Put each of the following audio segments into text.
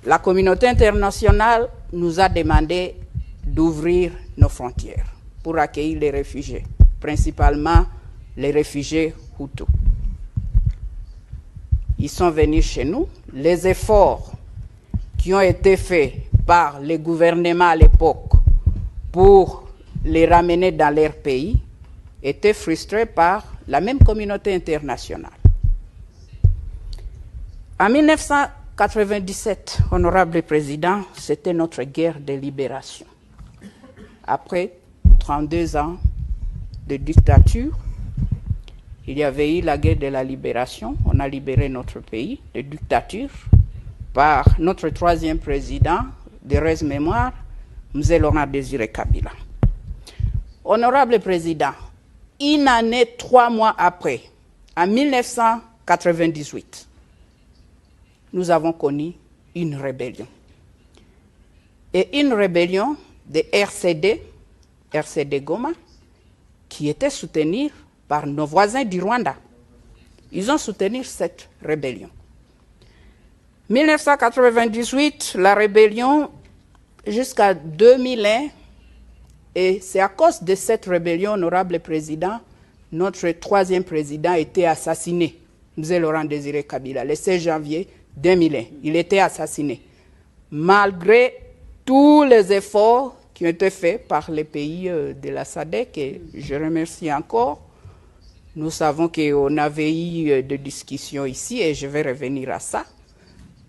la communauté internationale nous a demandé d'ouvrir nos frontières pour accueillir les réfugiés, principalement les réfugiés Hutus. Ils sont venus chez nous. Les efforts qui ont été faits par les gouvernements à l'époque pour les ramener dans leur pays étaient frustrés par la même communauté internationale. En 1997, honorable président, c'était notre guerre de libération. Après 32 ans de dictature, il y avait eu la guerre de la libération. On a libéré notre pays de dictature par notre troisième président, de heureuse mémoire, M. Laurent Désiré Kabila. Honorable président, une année, 3 mois après, en 1998, nous avons connu une rébellion. Et une rébellion de RCD Goma, qui était soutenue par nos voisins du Rwanda. Ils ont soutenu cette rébellion. 1998, la rébellion jusqu'à 2001, et c'est à cause de cette rébellion, honorable président, notre troisième président a été assassiné, M. Laurent Désiré Kabila, le 16 janvier 2001. Il était assassiné. Malgré tous les efforts qui ont été faits par les pays de la SADC, et je remercie encore, nous savons qu'on avait eu des discussions ici, et je vais revenir à ça.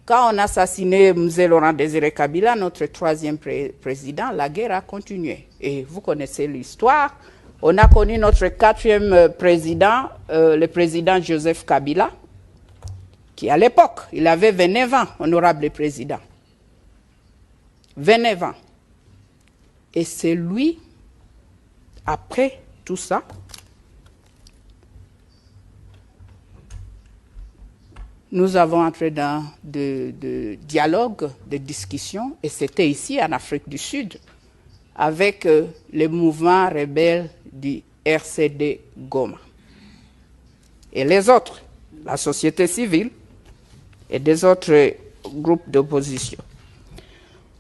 Quand on a assassiné M. Laurent Désiré Kabila, notre troisième président, la guerre a continué. Et vous connaissez l'histoire. On a connu notre quatrième président, le président Joseph Kabila, qui à l'époque, il avait 29 ans, honorable président. 29 ans. Et c'est lui, après tout ça, nous avons entré dans de dialogues, de discussions, et c'était ici en Afrique du Sud, avec les mouvements rebelles du RCD Goma. Et les autres, la société civile et des autres groupes d'opposition.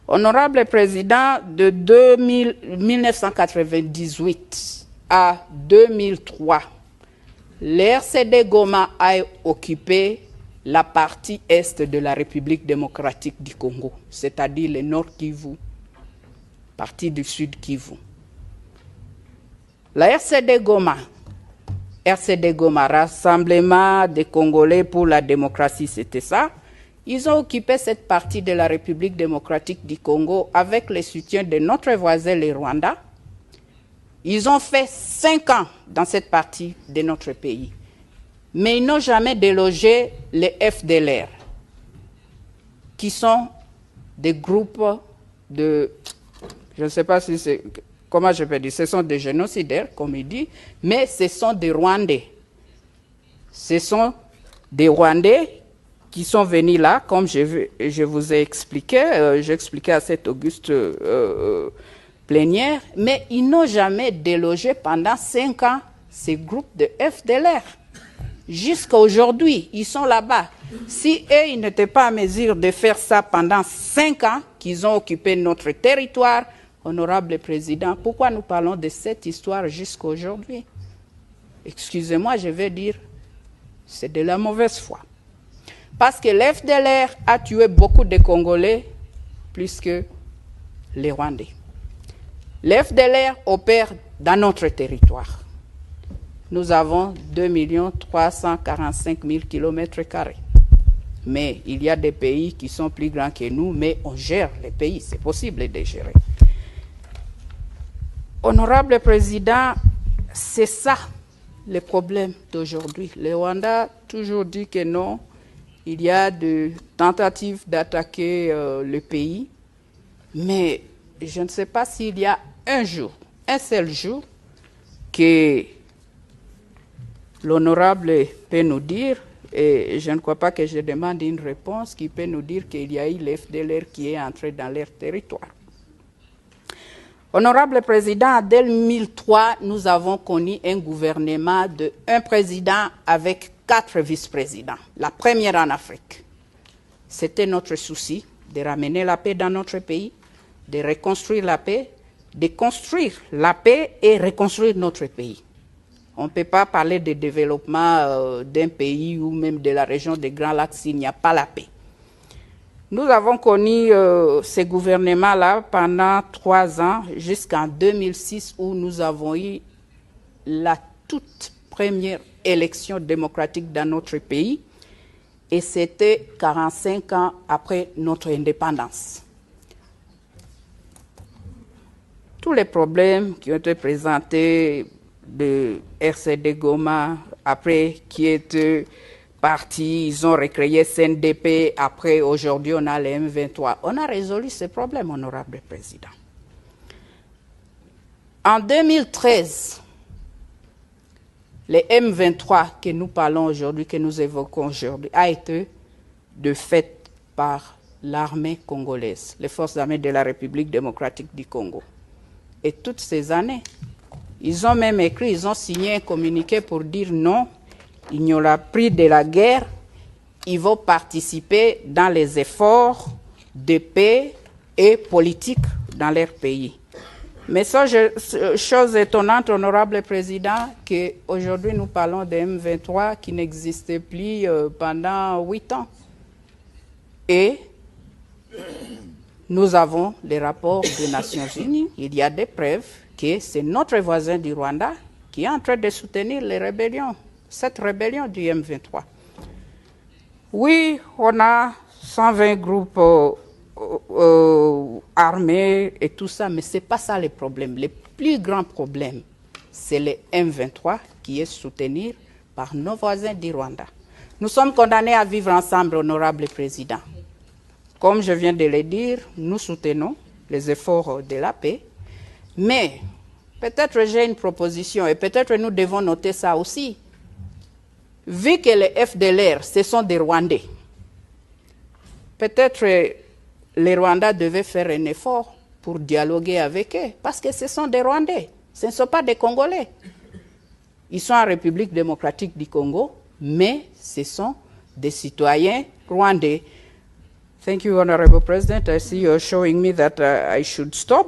Honorable président, de 1998 à 2003, le RCD Goma a occupé la partie est de la République démocratique du Congo, c'est-à-dire le Nord Kivu, partie du Sud Kivu. La RCD Goma, Rassemblement des Congolais pour la démocratie, c'était ça. Ils ont occupé cette partie de la République démocratique du Congo avec le soutien de notre voisin, le Rwanda. Ils ont fait 5 ans dans cette partie de notre pays. Mais ils n'ont jamais délogé les FDLR, qui sont des groupes de, je ne sais pas si c'est, comment je peux dire, ce sont des génocidaires, comme il dit, mais ce sont des Rwandais. Ce sont des Rwandais qui sont venus là, comme je vous ai expliqué, j'ai expliqué à cette auguste plénière, mais ils n'ont jamais délogé pendant 5 ans ces groupes de FDLR. Jusqu'à aujourd'hui, ils sont là-bas. Si eux, ils n'étaient pas en mesure de faire ça pendant 5 ans, qu'ils ont occupé notre territoire, honorable président, pourquoi nous parlons de cette histoire jusqu'à aujourd'hui? Excusez-moi, je vais dire, c'est de la mauvaise foi. Parce que l'FDLR a tué beaucoup de Congolais, plus que les Rwandais. L'FDLR opère dans notre territoire. Nous avons 2 345 000 km². Mais il y a des pays qui sont plus grands que nous, mais on gère les pays, c'est possible de gérer. Honorable président, c'est ça le problème d'aujourd'hui. Le Rwanda a toujours dit que non, il y a des tentatives d'attaquer le pays, mais je ne sais pas s'il y a un seul jour, que l'honorable peut nous dire, et je ne crois pas que je demande une réponse, qui peut nous dire qu'il y a eu l'FDLR qui est entré dans leur territoire. Honorable président, en 2003, nous avons connu un gouvernement de un président avec 4 vice-présidents, la première en Afrique. C'était notre souci de ramener la paix dans notre pays, de reconstruire la paix, de construire la paix et reconstruire notre pays. On ne peut pas parler de développement d'un pays ou même de la région des Grands Lacs s'il n'y a pas la paix. Nous avons connu ces gouvernements-là pendant 3 ans, jusqu'en 2006, où nous avons eu la toute première élection démocratique dans notre pays, et c'était 45 ans après notre indépendance. Tous les problèmes qui ont été présentés de RCD Goma, après qui est parti, ils ont recréé CNDP, après aujourd'hui on a les M23. On a résolu ces problèmes, honorable président. En 2013, les M23 que nous parlons aujourd'hui, que nous évoquons aujourd'hui, a été de fait par l'armée congolaise, les forces armées de la République démocratique du Congo. Et toutes ces années, ils ont même écrit, ils ont signé un communiqué pour dire non, il n'y aura plus de la guerre, ils vont participer dans les efforts de paix et politique dans leur pays. Mais ça, chose étonnante, honorable président, qu'aujourd'hui nous parlons des M23 qui n'existaient plus pendant 8 ans. Et nous avons les rapports des Nations Unies. Il y a des preuves que c'est notre voisin du Rwanda qui est en train de soutenir les rébellions, cette rébellion du M23. Oui, on a 120 groupes armés et tout ça, mais ce n'est pas ça le problème. Le plus grand problème, c'est le M23 qui est soutenu par nos voisins du Rwanda. Nous sommes condamnés à vivre ensemble, honorable président. Comme je viens de le dire, nous soutenons les efforts de la paix, mais peut-être j'ai une proposition et peut-être nous devons noter ça aussi. Vu que les FDLR, ce sont des Rwandais, peut-être les Rwandais devaient faire un effort pour dialoguer avec eux, parce que ce sont des Rwandais, ce ne sont pas des Congolais. Ils sont en République démocratique du Congo, mais ce sont des citoyens rwandais. Thank you, Honorable President. I see you're showing me that I should stop.